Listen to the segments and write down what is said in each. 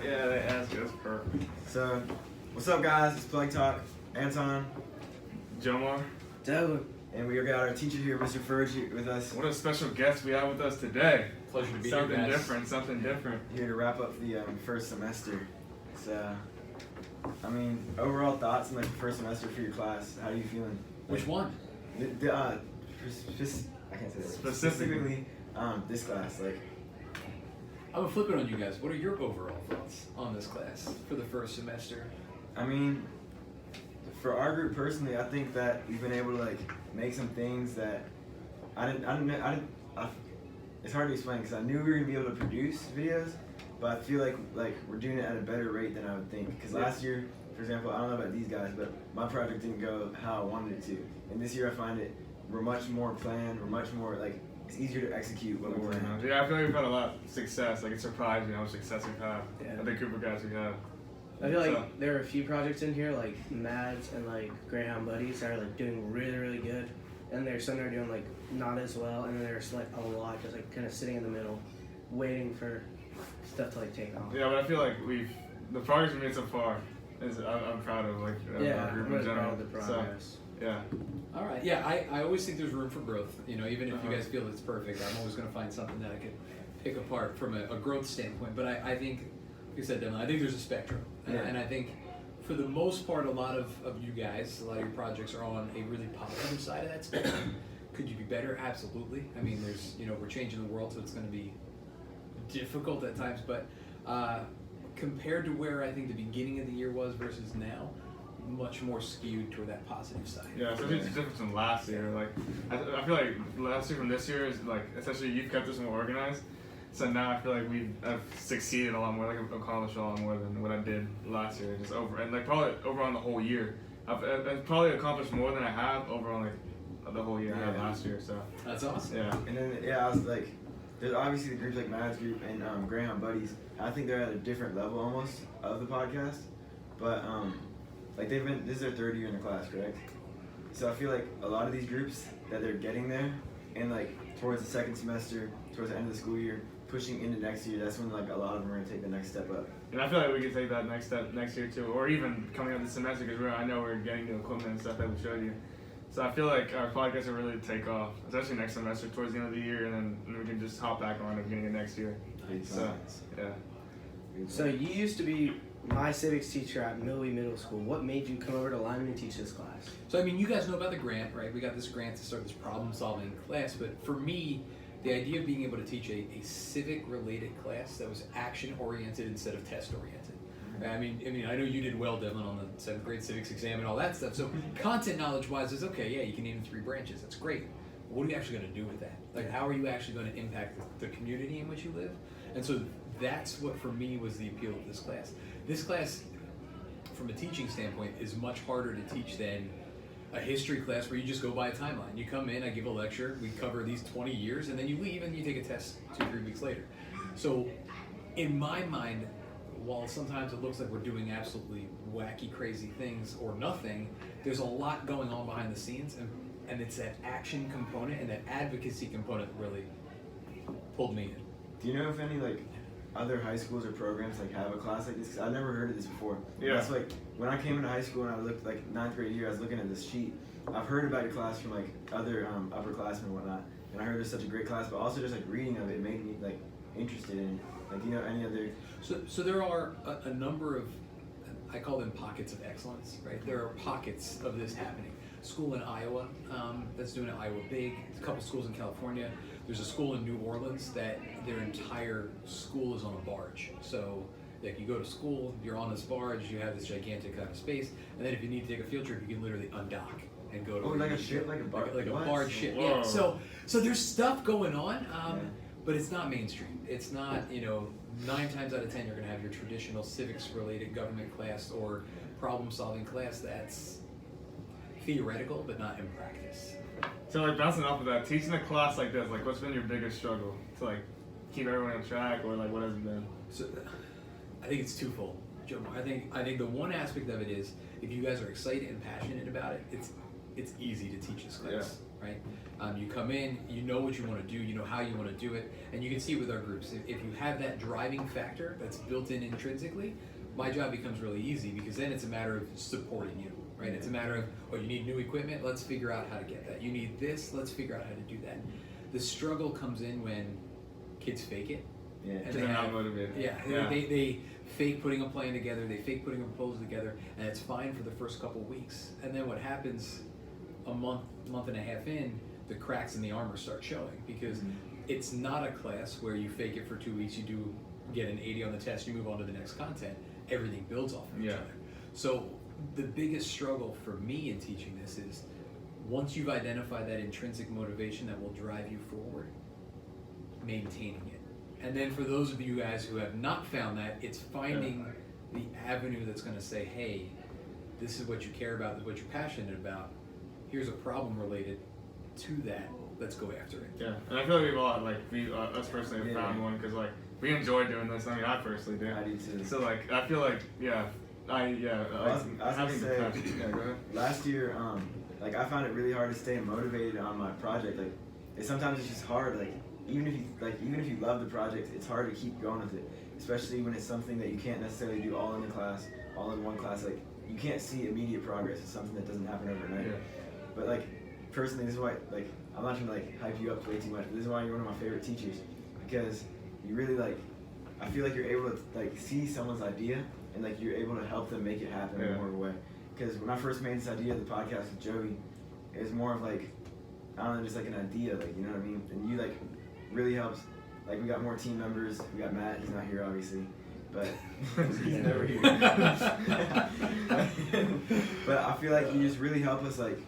Yeah, they asked us. Perfect. So, what's up, guys? It's Plug Talk. Anton, Jomar. Dylan. and we got our teacher here, Mr. Furgione, with us. What a special guest we have with us today. Pleasure to be Something here, guys. different, something different. Here to wrap up the first semester. So, overall thoughts on like the first semester for your class. How are you feeling? Which one? I can't say that. Specifically, this class. Like, I'm gonna flip it on you guys. What are your overall thoughts on this class for the first semester? I mean, for our group personally, I think that we've been able to like make some things that it's hard to explain because I knew we were gonna be able to produce videos, but I feel like we're doing it at a better rate than I would think. Because last year, for example, I don't know about these guys, but my project didn't go how I wanted it to. And this year I find we're much more planned, we're much more like, it's easier to execute what we're planning. Yeah, I feel like we've had a lot of success. Like, it's surprising how much success we've had. Yeah. A big group of guys we have. I feel like there are a few projects in here, like Mads and like Greyhound Buddies, that are like doing really, really good. And there's some that are doing like not as well, and then there's like a lot just like kind of sitting in the middle, waiting for stuff to like take off. Yeah, but I feel like the progress we made so far I'm proud of, like, our group I'm in really general. proud of the progress. So, yeah. All right. Yeah, I always think there's room for growth. You know, even if you guys feel it's perfect, I'm always gonna find something that I could pick apart from a growth standpoint. But I think, like I said, Dylan, I think there's a spectrum, and I think for the most part, a lot of you guys, a lot of your projects are on a really positive side of that spectrum. Could you be better? Absolutely. I mean, we're changing the world, so it's going to be difficult at times. But compared to where I think the beginning of the year was versus now, much more skewed toward that positive side. Yeah, especially it's different from last year. Like, I feel like last year from this year is like, essentially you've kept us more organized. So now I feel like I've succeeded a lot more, like I've accomplished a lot more than what I did last year. Just probably over on the whole year. I've probably accomplished more than I have over on like the whole year I had last year. So That's awesome. yeah. And then I was like, there's obviously the groups like Mads Group and Greyhound Buddies. I think they're at a different level almost of the podcast, but like this is their third year in the class, correct? So I feel like a lot of these groups that they're getting there, and like towards the second semester, towards the end of the school year, pushing into next year, that's when like a lot of them are gonna take the next step up. And I feel like we could take that next step next year too, or even coming up this semester, because I know we're getting new equipment and stuff that we showed you. So I feel like our podcast will really take off, especially next semester towards the end of the year, and then we can just hop back on at the beginning of next year. So yeah. So you used to be my civics teacher at Millway Middle School. What made you come over to Lyman and teach this class? So I mean, you guys know about the grant, right? We got this grant to start this problem-solving class, but for me, the idea of being able to teach a civic-related class that was action-oriented instead of test-oriented. I mean, I know you did well, Dylan, on the 7th grade civics exam and all that stuff. So content knowledge-wise is okay. Yeah, you can name 3 branches. That's great. But what are you actually going to do with that? Like, how are you actually going to impact the community in which you live? And so that's what, for me, was the appeal of this class. This class, from a teaching standpoint, is much harder to teach than a history class where you just go by a timeline. You come in, I give a lecture, we cover these 20 years, and then you leave and you take a test 2-3 weeks later. So in my mind, while sometimes it looks like we're doing absolutely wacky, crazy things or nothing, there's a lot going on behind the scenes, and it's that action component and that advocacy component that really pulled me in. Do you know if any like other high schools or programs like have a class like this? 'Cause I've never heard of this before. Yeah. That's like when I came into high school and I looked like 9th grade year, I was looking at this sheet. I've heard about your class from like other upperclassmen and whatnot, and I heard it's such a great class. But also just like reading of it made me like interested in it. Like, do you know any other? So there are a number of, I call them pockets of excellence, right? There are pockets of this happening. School in Iowa that's doing it, Iowa Big. A couple schools in California. There's a school in New Orleans that their entire school is on a barge. So like you go to school, you're on this barge, you have this gigantic kind of space, and then if you need to take a field trip, you can literally undock and go to like a ship, like a barge, like a what? barge ship. Whoa. Yeah. So there's stuff going on, but it's not mainstream. It's not, 9 times out of 10 you're going to have your traditional civics-related government class or problem-solving class that's theoretical but not in practice. So like bouncing off of that, teaching a class like this, like what's been your biggest struggle to like keep everyone on track, or like what has it been? So I think it's twofold, Joe. I think the one aspect of it is if you guys are excited and passionate about it, it's easy to teach this class. right? You come in, you know what you want to do, you know how you want to do it, and you can see it with our groups. If you have that driving factor that's built in intrinsically, my job becomes really easy because then it's a matter of supporting you, right? It's a matter of, oh, you need new equipment, let's figure out how to get that. You need this, let's figure out how to do that. The struggle comes in when kids fake it. Yeah. And They're not motivated. They fake putting a plan together, they fake putting a proposal together, and it's fine for the first couple weeks. And then what happens a month and a half in, the cracks in the armor start showing because it's not a class where you fake it for 2 weeks, you get an 80 on the test, you move on to the next content. Everything builds off of each other. So the biggest struggle for me in teaching this is once you've identified that intrinsic motivation that will drive you forward, maintaining it. And then for those of you guys who have not found that, it's finding the avenue that's going to say, hey, this is what you care about, this is what you're passionate about. Here's a problem related to that. Let's go after it. Yeah, and I feel like we've all, like, us personally have found one because, like, we enjoy doing this. I mean, I personally do. I do too. So, like, I feel like, I was gonna say, go ahead. last year, like I found it really hard to stay motivated on my project. Like, sometimes it's just hard. Like, even if you love the project, it's hard to keep going with it. Especially when it's something that you can't necessarily do all in the class, all in one class. Like, you can't see immediate progress. It's something that doesn't happen overnight. Yeah. But like, personally, this is why, like, I'm not trying to like hype you up way too much. But this is why you're one of my favorite teachers because you really like. I feel like you're able to like see someone's idea and like you're able to help them make it happen in more of a way. Because when I first made this idea of the podcast with Joey, it was more of like, I don't know, just like an idea, like, you know what I mean? And you like really helped. Like, we got more team members. We got Matt. He's not here obviously, but he's never here. But I feel like you just really help us like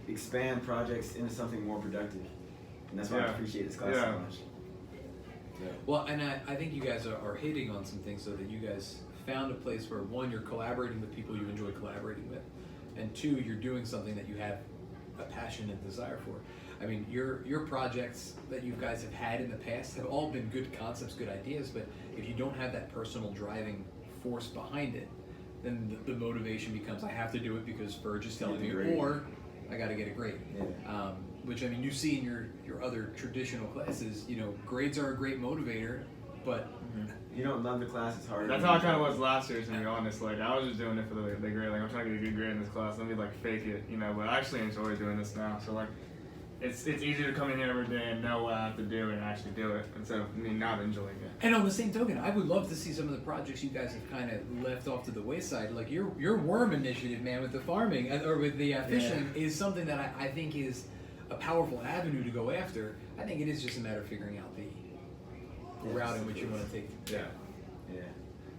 expand projects into something more productive, and that's why I appreciate this class so much. Yeah. Well, and I think you guys are hitting on some things so that you guys found a place where, one, you're collaborating with people you enjoy collaborating with, and two, you're doing something that you have a passion and desire for. I mean, your projects that you guys have had in the past have all been good concepts, good ideas, but if you don't have that personal driving force behind it, then the motivation becomes, I have to do it because Furge is telling me, or I got to get a grade. Yeah. Which, I mean, you see in your other traditional classes, you know, grades are a great motivator, but you don't love the class, it's hard. That's how I kind of was last year, to be honest. Like, I was just doing it for the grade. Like, I'm trying to get a good grade in this class. Let me like fake it, you know. But I actually enjoy doing this now. So like, it's easier to come in here every day and know what I have to do and actually do it instead of me not enjoying it. And on the same token, I would love to see some of the projects you guys have kind of left off to the wayside. Like your worm initiative, man, with the farming or with the fishing is something that I think is a powerful avenue to go after. I think it is just a matter of figuring out the route in which you want to take. Yeah. Yeah.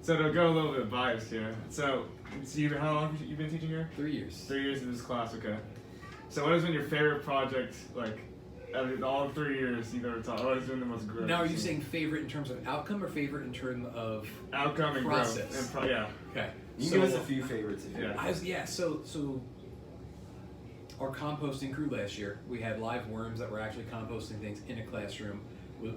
So to go a little bit biased here. So how long have you been teaching here? 3 years. 3 years in this class, okay. So what has been your favorite project, like, out of all 3 years you've ever taught? What has been the most growth? Now, are you saying favorite in terms of outcome or favorite in terms of outcome and process? growth? Yeah. Okay. You can give us a few favorites if you Yeah. want. So our composting crew last year, we had live worms that were actually composting things in a classroom.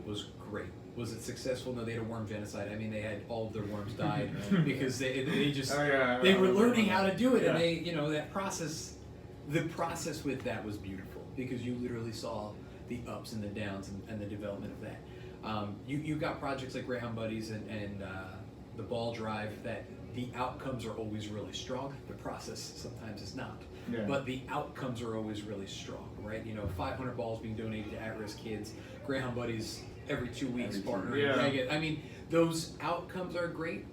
Was great. Was it successful? No, they had a worm genocide. I mean, they had all of their worms died because they just they were learning how to do it, and they, you know, that process. The process with that was beautiful because you literally saw the ups and the downs and the development of that. You got projects like Greyhound Buddies and the ball drive that the outcomes are always really strong. The process sometimes is not, but the outcomes are always really strong, right? You know, 500 balls being donated to at-risk kids. Greyhound Buddies every 2 weeks partnering. I mean, those outcomes are great.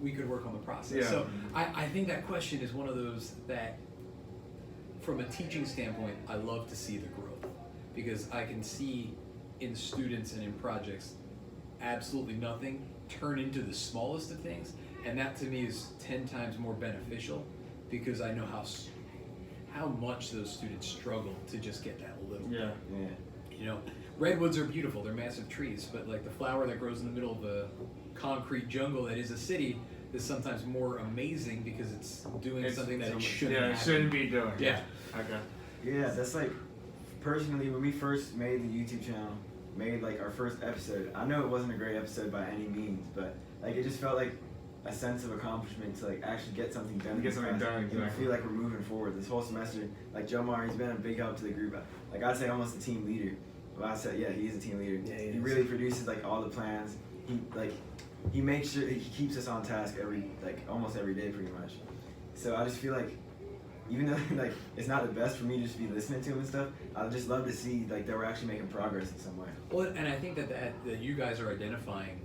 We could work on the process. Yeah. So I think that question is one of those that, from a teaching standpoint, I love to see the growth because I can see in students and in projects absolutely nothing turn into the smallest of things, and that to me is 10 times more beneficial because I know how much those students struggle to just get that little bit. Yeah. You know, redwoods are beautiful, they're massive trees, but like the flower that grows in the middle of a concrete jungle that is a city is sometimes more amazing because it's doing something that it shouldn't happen. Shouldn't be doing. Yeah. Okay. Yeah, that's like, personally, when we first made the YouTube channel, made like our first episode, I know it wasn't a great episode by any means, but like it just felt like a sense of accomplishment to like actually get something done. Get something done, And exactly. I feel like we're moving forward this whole semester. Like Jomar, he's been a big help to the group. Like I'd say almost a team leader. Well, I said, yeah, he's a team leader. Yeah, he really produces like all the plans. He makes sure he keeps us on task almost every day pretty much. So I just feel like even though like it's not the best for me to just be listening to him and stuff, I'd just love to see like that we're actually making progress in some way. Well, and I think that you guys are identifying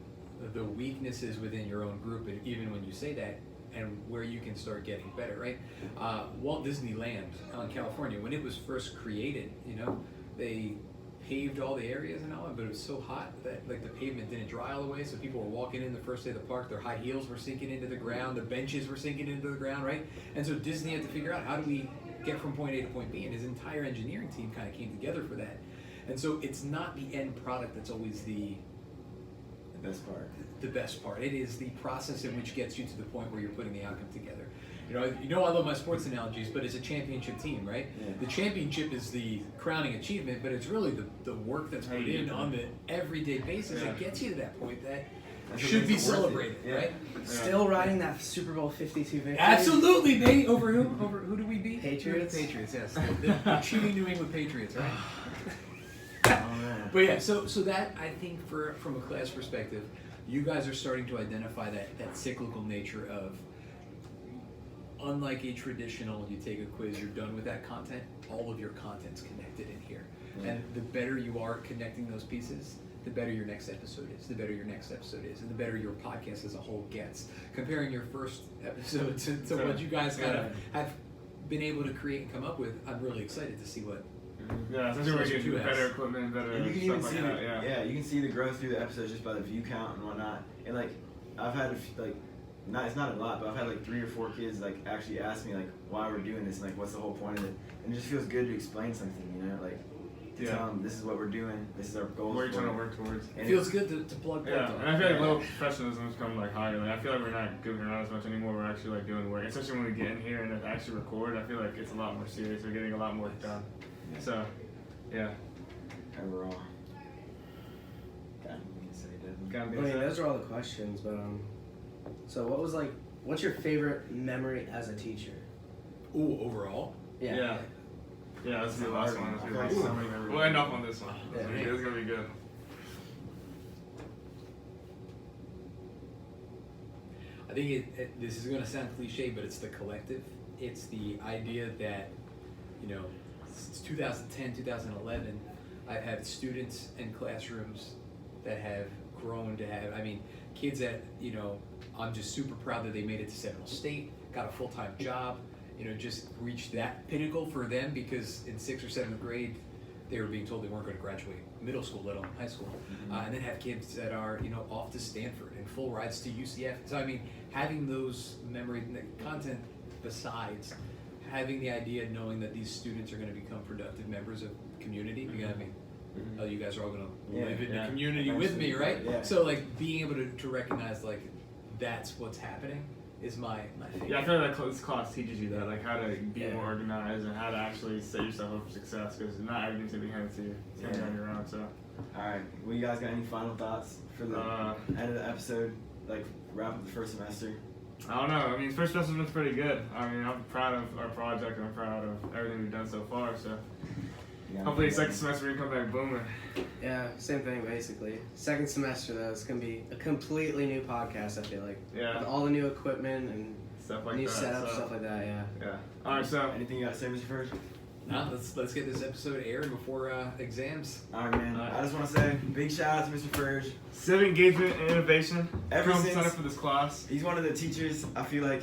the weaknesses within your own group, and even when you say that, and where you can start getting better, right? Walt Disneyland in California, when it was first created, they paved all the areas and all, but it was so hot that like the pavement didn't dry all the way, so people were walking in the first day of the park, their high heels were sinking into the ground, the benches were sinking into the ground, right? And so Disney had to figure out, how do we get from point A to point B, and his entire engineering team kind of came together for that. And so it's not the end product that's always the best part. The best part. It is the process in which gets you to the point where you're putting the outcome together. I love my sports analogies, but it's a championship team, right? Yeah. The championship is the crowning achievement, but it's really the work that's put in on the everyday basis that gets you to that point that should be celebrated, right? Still riding that Super Bowl 52 victory. Absolutely, baby. Over who? Over who do we beat? Patriots. The Patriots, yes. The cheating New England Patriots, right? Oh man. But yeah, so that I think from a class perspective, you guys are starting to identify that cyclical nature of, unlike a traditional, you take a quiz, you're done with that content, all of your content's connected in here. Yeah. And the better you are connecting those pieces, the better your next episode is, and the better your podcast as a whole gets. Comparing your first episode to what you guys kind of have been able to create and come up with, I'm really excited to see what. Yeah, especially when you get better equipment, better And you can even stuff see like that. you can see the growth through the episodes just by the view count and whatnot. And like I've had it's not a lot, but I've had like 3 or 4 kids like actually ask me like why we're doing this and like what's the whole point of it. And it just feels good to explain something, like to tell them this is what we're doing, this is our goal. What you're trying to work towards. It feels good to plug that. Yeah, and I feel like level professionalism has come like higher. Like I feel like we're not goofing around as much anymore. We're actually like doing work, especially when we get in here and actually record. I feel like it's a lot more serious. We're getting a lot more done. So, yeah. Overall. Got anything to say, Devin? Gotta be I mean, said. those are all the questions, but so what's your favorite memory as a teacher? Ooh, overall? Yeah. Yeah, this is the last one. I feel like so many memories. We'll end off on this one. Yeah. It's gonna be good. I think this is going to sound cliche, but it's the collective. It's the idea that, since 2010, 2011, I've had students and classrooms that have grown to have, kids that, I'm just super proud that they made it to Seminole State, got a full-time job, just reached that pinnacle for them because in 6th or 7th grade, they were being told they weren't going to graduate middle school, let alone high school. And then have kids that are, off to Stanford and full rides to UCF. So, having those memory content besides having the idea, knowing that these students are going to become productive members of the community, because, you guys are all going to live in the community with me, right? Yeah. So, being able to recognize, that's what's happening is my favorite. Yeah, I feel like this class teaches you that, like how to be more organized and how to actually set yourself up for success, because not everything's gonna be handed to you. It's gonna be on your own. So, all right. Well, you guys got any final thoughts for the end of the episode? Like wrap up the first semester. I don't know. First semester's been pretty good. I'm proud of our project and I'm proud of everything we've done so far. So, hopefully, second semester we come back booming. Yeah, same thing basically. Second semester though, it's gonna be a completely new podcast. I feel like. Yeah. With all the new equipment and Stuff like new that. setup, so, stuff like that. Yeah. Yeah. All right. So. Anything you got to say, Mr. Furge? Now let's get this episode aired before exams. All right, man. I just want to say big shout out to Mr. Furge. Civic engagement and innovation. Ever Come since- sign up for this class. He's one of the teachers. I feel like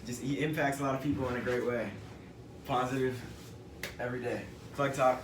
he impacts a lot of people in a great way. Positive every day. Plug Talk.